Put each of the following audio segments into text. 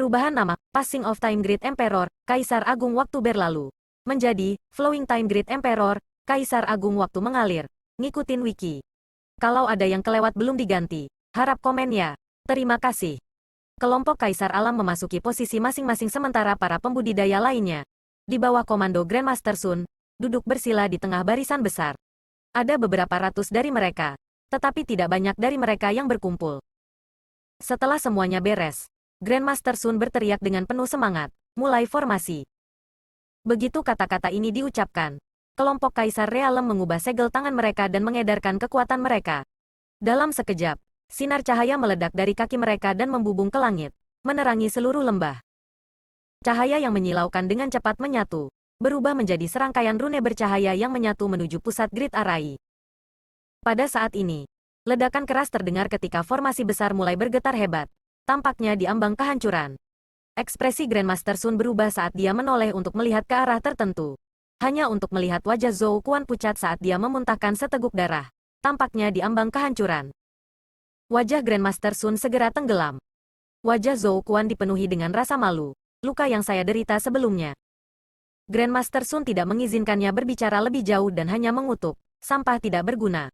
Perubahan nama, Passing of Time Great Emperor, Kaisar Agung Waktu Berlalu. Menjadi, Flowing Time Great Emperor, Kaisar Agung Waktu Mengalir. Ngikutin wiki. Kalau ada yang kelewat belum diganti, harap komen ya. Terima kasih. Kelompok Kaisar Alam memasuki posisi masing-masing sementara para pembudidaya lainnya. Di bawah komando Grandmaster Sun, duduk bersila di tengah barisan besar. Ada beberapa ratus dari mereka, tetapi tidak banyak dari mereka yang berkumpul. Setelah semuanya beres, Grandmaster Sun berteriak dengan penuh semangat, mulai formasi. Begitu kata-kata ini diucapkan, kelompok Kaisar Realem mengubah segel tangan mereka dan mengedarkan kekuatan mereka. Dalam sekejap, sinar cahaya meledak dari kaki mereka dan membubung ke langit, menerangi seluruh lembah. Cahaya yang menyilaukan dengan cepat menyatu, berubah menjadi serangkaian rune bercahaya yang menyatu menuju pusat Grid Arai. Pada saat ini, ledakan keras terdengar ketika formasi besar mulai bergetar hebat. Tampaknya di ambang kehancuran. Ekspresi Grandmaster Sun berubah saat dia menoleh untuk melihat ke arah tertentu. Hanya untuk melihat wajah Zhou Quan pucat saat dia memuntahkan seteguk darah. Tampaknya di ambang kehancuran. Wajah Grandmaster Sun segera tenggelam. Wajah Zhou Quan dipenuhi dengan rasa malu, luka yang saya derita sebelumnya. Grandmaster Sun tidak mengizinkannya berbicara lebih jauh dan hanya mengutuk, sampah tidak berguna.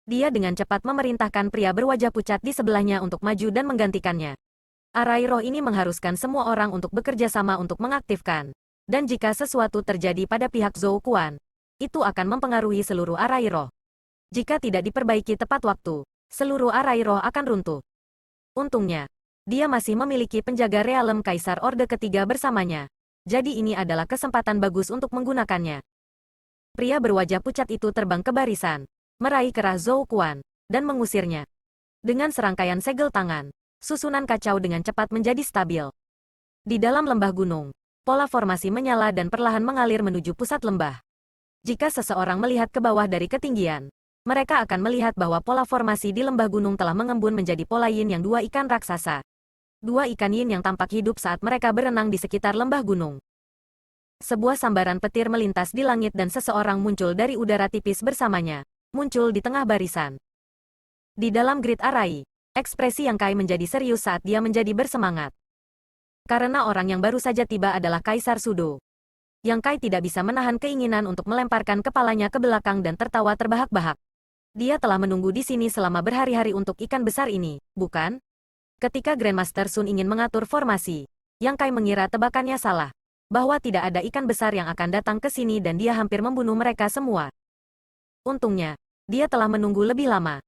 Dia dengan cepat memerintahkan pria berwajah pucat di sebelahnya untuk maju dan menggantikannya. Arai roh ini mengharuskan semua orang untuk bekerja sama untuk mengaktifkan. Dan jika sesuatu terjadi pada pihak Zhou Quan, itu akan mempengaruhi seluruh arai roh. Jika tidak diperbaiki tepat waktu, seluruh arai roh akan runtuh. Untungnya, dia masih memiliki penjaga realem Kaisar Orde Ketiga bersamanya. Jadi ini adalah kesempatan bagus untuk menggunakannya. Pria berwajah pucat itu terbang ke barisan, meraih kerah Zhou Quan, dan mengusirnya. Dengan serangkaian segel tangan, susunan kacau dengan cepat menjadi stabil. Di dalam lembah gunung, pola formasi menyala dan perlahan mengalir menuju pusat lembah. Jika seseorang melihat ke bawah dari ketinggian, mereka akan melihat bahwa pola formasi di lembah gunung telah mengembun menjadi pola yin yang dua ikan raksasa. Dua ikan yin yang tampak hidup saat mereka berenang di sekitar lembah gunung. Sebuah sambaran petir melintas di langit dan seseorang muncul dari udara tipis bersamanya. Muncul di tengah barisan. Di dalam Grid Arai, ekspresi Yang Kai menjadi serius saat dia menjadi bersemangat. Karena orang yang baru saja tiba adalah Kaisar Sudo. Yang Kai tidak bisa menahan keinginan untuk melemparkan kepalanya ke belakang dan tertawa terbahak-bahak. Dia telah menunggu di sini selama berhari-hari untuk ikan besar ini, bukan? Ketika Grandmaster Sun ingin mengatur formasi, Yang Kai mengira tebakannya salah, bahwa tidak ada ikan besar yang akan datang ke sini dan dia hampir membunuh mereka semua. Untungnya, dia telah menunggu lebih lama.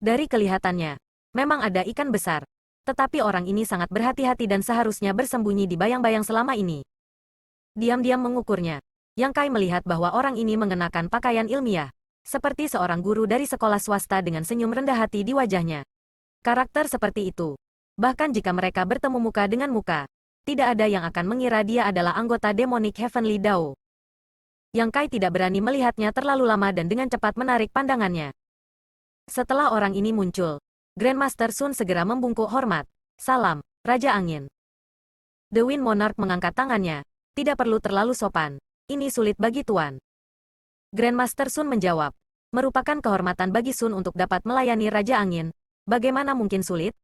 Dari kelihatannya, memang ada ikan besar. Tetapi orang ini sangat berhati-hati dan seharusnya bersembunyi di bayang-bayang selama ini. Diam-diam mengukurnya, Yang Kai melihat bahwa orang ini mengenakan pakaian ilmiah, seperti seorang guru dari sekolah swasta dengan senyum rendah hati di wajahnya. Karakter seperti itu, bahkan jika mereka bertemu muka dengan muka, tidak ada yang akan mengira dia adalah anggota Demonic Heavenly Dao. Yang Kai tidak berani melihatnya terlalu lama dan dengan cepat menarik pandangannya. Setelah orang ini muncul, Grandmaster Sun segera membungkuk hormat. Salam, Raja Angin. The Wind Monarch mengangkat tangannya. Tidak perlu terlalu sopan. Ini sulit bagi Tuan. Grandmaster Sun menjawab. Merupakan kehormatan bagi Sun untuk dapat melayani Raja Angin. Bagaimana mungkin sulit?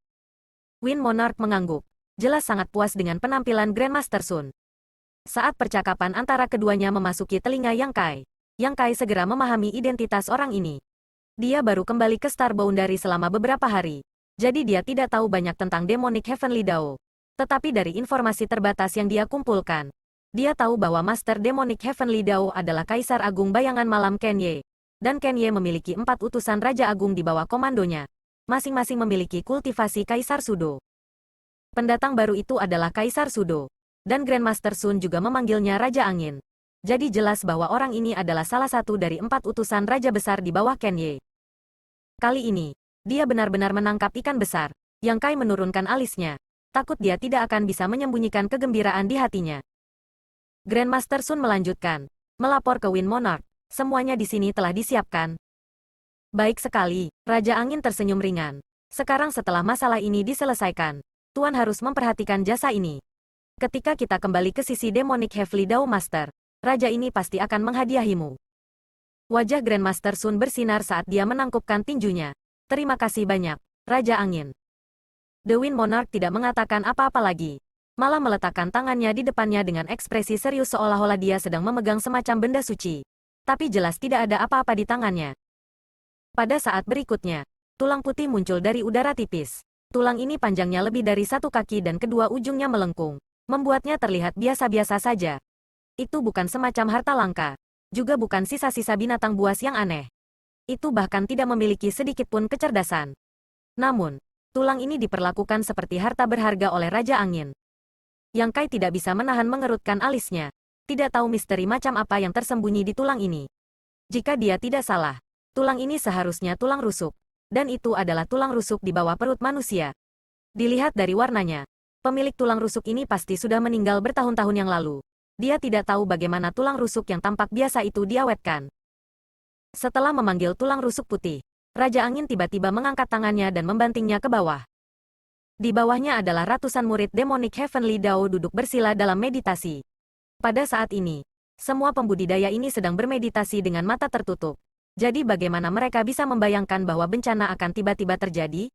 Wind Monarch mengangguk. Jelas sangat puas dengan penampilan Grandmaster Sun. Saat percakapan antara keduanya memasuki telinga Yang Kai segera memahami identitas orang ini. Dia baru kembali ke Star Boundary selama beberapa hari, jadi dia tidak tahu banyak tentang Demonic Heavenly Dao. Tetapi dari informasi terbatas yang dia kumpulkan, dia tahu bahwa Master Demonic Heavenly Dao adalah Kaisar Agung Bayangan Malam Kenye, dan Kenye memiliki 4 utusan Raja Agung di bawah komandonya, masing-masing memiliki kultivasi Kaisar Sudo. Pendatang baru itu adalah Kaisar Sudo. Dan Grandmaster Sun juga memanggilnya Raja Angin. Jadi jelas bahwa orang ini adalah salah satu dari 4 utusan Raja Besar di bawah Kenye. Kali ini, dia benar-benar menangkap ikan besar. Yang Kai menurunkan alisnya. Takut dia tidak akan bisa menyembunyikan kegembiraan di hatinya. Grandmaster Sun melanjutkan. Melapor ke Wind Monarch. Semuanya di sini telah disiapkan. Baik sekali, Raja Angin tersenyum ringan. Sekarang setelah masalah ini diselesaikan, Tuan harus memperhatikan jasa ini. Ketika kita kembali ke sisi Demonic Heavenly Dao Master, Raja ini pasti akan menghadiahimu. Wajah Grandmaster Sun bersinar saat dia menangkupkan tinjunya. Terima kasih banyak, Raja Angin. The Wind Monarch tidak mengatakan apa-apa lagi. malah meletakkan tangannya di depannya dengan ekspresi serius seolah-olah dia sedang memegang semacam benda suci. Tapi jelas tidak ada apa-apa di tangannya. Pada saat berikutnya, tulang putih muncul dari udara tipis. Tulang ini panjangnya lebih dari 1 kaki dan kedua ujungnya melengkung, membuatnya terlihat biasa-biasa saja. Itu bukan semacam harta langka, juga bukan sisa-sisa binatang buas yang aneh. Itu bahkan tidak memiliki sedikit pun kecerdasan. Namun, tulang ini diperlakukan seperti harta berharga oleh Raja Angin. Yang Kai tidak bisa menahan mengerutkan alisnya. Tidak tahu misteri macam apa yang tersembunyi di tulang ini. Jika dia tidak salah, tulang ini seharusnya tulang rusuk. Dan itu adalah tulang rusuk di bawah perut manusia. Dilihat dari warnanya, pemilik tulang rusuk ini pasti sudah meninggal bertahun-tahun yang lalu. Dia tidak tahu bagaimana tulang rusuk yang tampak biasa itu diawetkan. Setelah memanggil tulang rusuk putih, Raja Angin tiba-tiba mengangkat tangannya dan membantingnya ke bawah. Di bawahnya adalah ratusan murid Demonic Heavenly Dao duduk bersila dalam meditasi. Pada saat ini, semua pembudidaya ini sedang bermeditasi dengan mata tertutup. Jadi bagaimana mereka bisa membayangkan bahwa bencana akan tiba-tiba terjadi?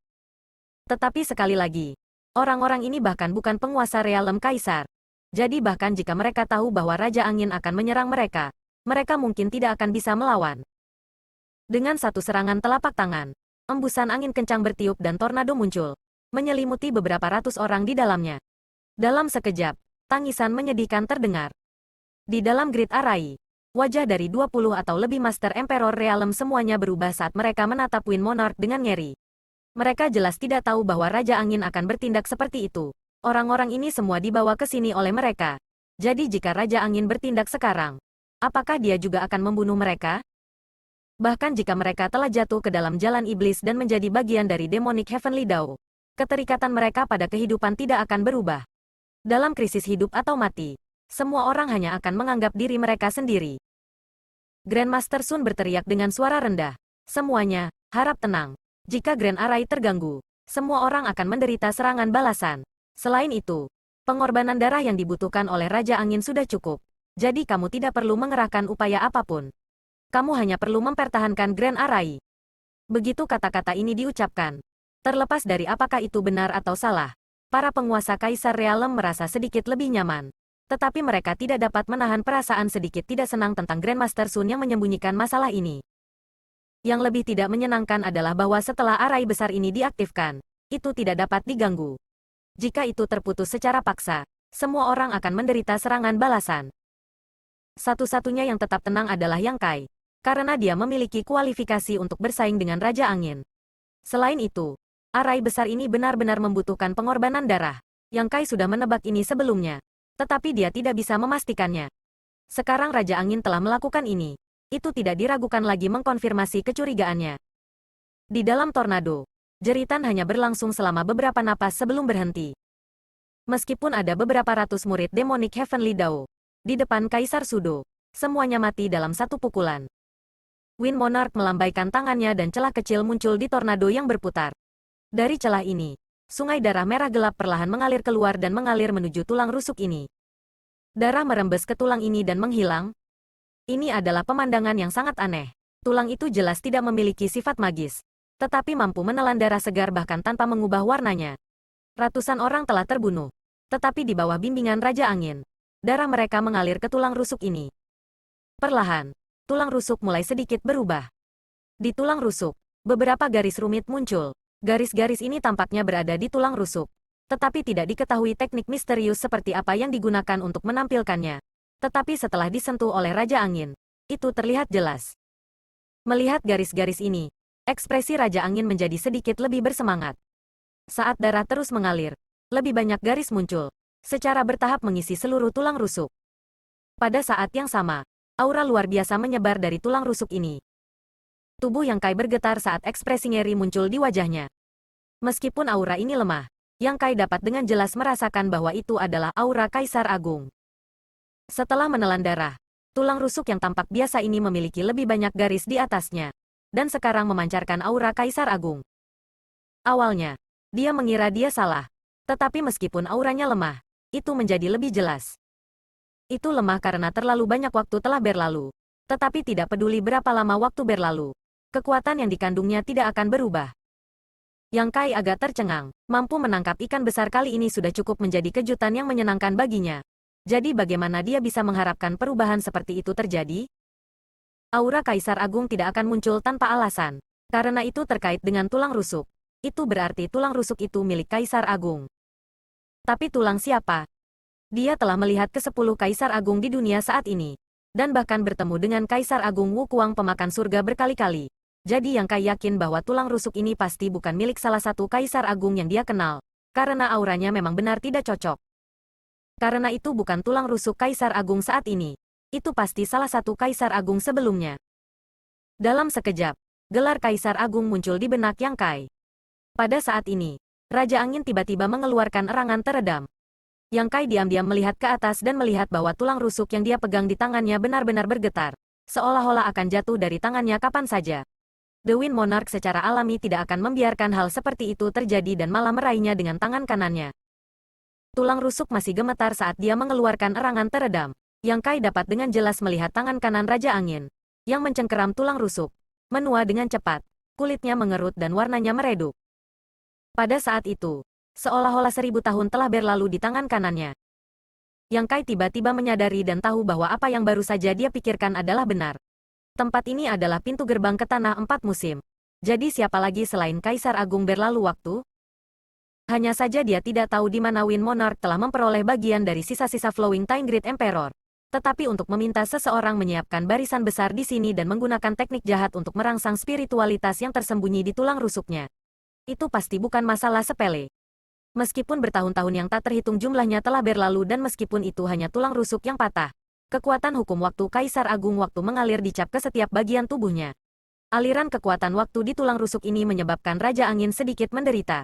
Tetapi sekali lagi, orang-orang ini bahkan bukan penguasa realem kaisar. Jadi bahkan jika mereka tahu bahwa Raja Angin akan menyerang mereka, mereka mungkin tidak akan bisa melawan. Dengan satu serangan telapak tangan, embusan angin kencang bertiup dan tornado muncul, menyelimuti beberapa ratus orang di dalamnya. Dalam sekejap, tangisan menyedihkan terdengar. Di dalam Great Arai, wajah dari 20 atau lebih Master Emperor Realem semuanya berubah saat mereka menatap Wind Monarch dengan ngeri. Mereka jelas tidak tahu bahwa Raja Angin akan bertindak seperti itu. Orang-orang ini semua dibawa ke sini oleh mereka. Jadi jika Raja Angin bertindak sekarang, apakah dia juga akan membunuh mereka? Bahkan jika mereka telah jatuh ke dalam jalan iblis dan menjadi bagian dari Demonic Heavenly Dao, keterikatan mereka pada kehidupan tidak akan berubah. Dalam krisis hidup atau mati, semua orang hanya akan menganggap diri mereka sendiri. Grandmaster Sun berteriak dengan suara rendah. Semuanya, harap tenang. Jika Grand Arai terganggu, semua orang akan menderita serangan balasan. Selain itu, pengorbanan darah yang dibutuhkan oleh Raja Angin sudah cukup. Jadi kamu tidak perlu mengerahkan upaya apapun. Kamu hanya perlu mempertahankan Grand Arai. Begitu kata-kata ini diucapkan, terlepas dari apakah itu benar atau salah, para penguasa Kaisar Realem merasa sedikit lebih nyaman. Tetapi mereka tidak dapat menahan perasaan sedikit tidak senang tentang Grandmaster Sun yang menyembunyikan masalah ini. Yang lebih tidak menyenangkan adalah bahwa setelah arai besar ini diaktifkan, itu tidak dapat diganggu. Jika itu terputus secara paksa, semua orang akan menderita serangan balasan. Satu-satunya yang tetap tenang adalah Yang Kai, karena dia memiliki kualifikasi untuk bersaing dengan Raja Angin. Selain itu, arai besar ini benar-benar membutuhkan pengorbanan darah. Yang Kai sudah menebak ini sebelumnya, tetapi dia tidak bisa memastikannya. Sekarang Raja Angin telah melakukan ini. Itu tidak diragukan lagi mengkonfirmasi kecurigaannya. Di dalam tornado, jeritan hanya berlangsung selama beberapa napas sebelum berhenti. Meskipun ada beberapa ratus murid Demonic Heavenly Dao di depan Kaisar Sudo, semuanya mati dalam satu pukulan. Wind Monarch melambaikan tangannya dan celah kecil muncul di tornado yang berputar. Dari celah ini, sungai darah merah gelap perlahan mengalir keluar dan mengalir menuju tulang rusuk ini. Darah merembes ke tulang ini dan menghilang. Ini adalah pemandangan yang sangat aneh. Tulang itu jelas tidak memiliki sifat magis, tetapi mampu menelan darah segar bahkan tanpa mengubah warnanya. Ratusan orang telah terbunuh, tetapi di bawah bimbingan Raja Angin, darah mereka mengalir ke tulang rusuk ini. Perlahan, tulang rusuk mulai sedikit berubah. Di tulang rusuk, beberapa garis rumit muncul. Garis-garis ini tampaknya berada di tulang rusuk, tetapi tidak diketahui teknik misterius seperti apa yang digunakan untuk menampilkannya. Tetapi setelah disentuh oleh Raja Angin, itu terlihat jelas. Melihat garis-garis ini, ekspresi Raja Angin menjadi sedikit lebih bersemangat. Saat darah terus mengalir, lebih banyak garis muncul, secara bertahap mengisi seluruh tulang rusuk. Pada saat yang sama, aura luar biasa menyebar dari tulang rusuk ini. Tubuh Yang Kai bergetar saat ekspresi ngeri muncul di wajahnya. Meskipun aura ini lemah, Yang Kai dapat dengan jelas merasakan bahwa itu adalah aura Kaisar Agung. Setelah menelan darah, tulang rusuk yang tampak biasa ini memiliki lebih banyak garis di atasnya, dan sekarang memancarkan aura Kaisar Agung. Awalnya, dia mengira dia salah, tetapi meskipun auranya lemah, itu menjadi lebih jelas. Itu lemah karena terlalu banyak waktu telah berlalu. Tetapi tidak peduli berapa lama waktu berlalu, kekuatan yang dikandungnya tidak akan berubah. Yang Kai agak tercengang. Mampu menangkap ikan besar kali ini sudah cukup menjadi kejutan yang menyenangkan baginya. Jadi bagaimana dia bisa mengharapkan perubahan seperti itu terjadi? Aura Kaisar Agung tidak akan muncul tanpa alasan. Karena itu terkait dengan tulang rusuk. Itu berarti tulang rusuk itu milik Kaisar Agung. Tapi tulang siapa? Dia telah melihat ke-10 Kaisar Agung di dunia saat ini. Dan bahkan bertemu dengan Kaisar Agung Wu Kuang pemakan surga berkali-kali. Jadi Yang Kai yakin bahwa tulang rusuk ini pasti bukan milik salah satu Kaisar Agung yang dia kenal. Karena auranya memang benar tidak cocok. Karena itu bukan tulang rusuk Kaisar Agung saat ini. Itu pasti salah satu Kaisar Agung sebelumnya. Dalam sekejap, gelar Kaisar Agung muncul di benak Yang Kai. Pada saat ini, Raja Angin tiba-tiba mengeluarkan erangan teredam. Yang Kai diam-diam melihat ke atas dan melihat bahwa tulang rusuk yang dia pegang di tangannya benar-benar bergetar, seolah-olah akan jatuh dari tangannya kapan saja. The Wind Monarch secara alami tidak akan membiarkan hal seperti itu terjadi dan malah meraihnya dengan tangan kanannya. Tulang rusuk masih gemetar saat dia mengeluarkan erangan teredam. Yang Kai dapat dengan jelas melihat tangan kanan Raja Angin, yang mencengkeram tulang rusuk, menua dengan cepat, kulitnya mengerut dan warnanya meredup. Pada saat itu, seolah-olah 1000 tahun telah berlalu di tangan kanannya. Yang Kai tiba-tiba menyadari dan tahu bahwa apa yang baru saja dia pikirkan adalah benar. Tempat ini adalah pintu gerbang ke Tanah 4 Musim. Jadi siapa lagi selain Kaisar Agung berlalu waktu? Hanya saja dia tidak tahu di mana Wind Monarch telah memperoleh bagian dari sisa-sisa Flowing Time Great Emperor. Tetapi untuk meminta seseorang menyiapkan barisan besar di sini dan menggunakan teknik jahat untuk merangsang spiritualitas yang tersembunyi di tulang rusuknya, itu pasti bukan masalah sepele. Meskipun bertahun-tahun yang tak terhitung jumlahnya telah berlalu dan meskipun itu hanya tulang rusuk yang patah, kekuatan hukum waktu Kaisar Agung waktu mengalir dicap ke setiap bagian tubuhnya. Aliran kekuatan waktu di tulang rusuk ini menyebabkan Raja Angin sedikit menderita.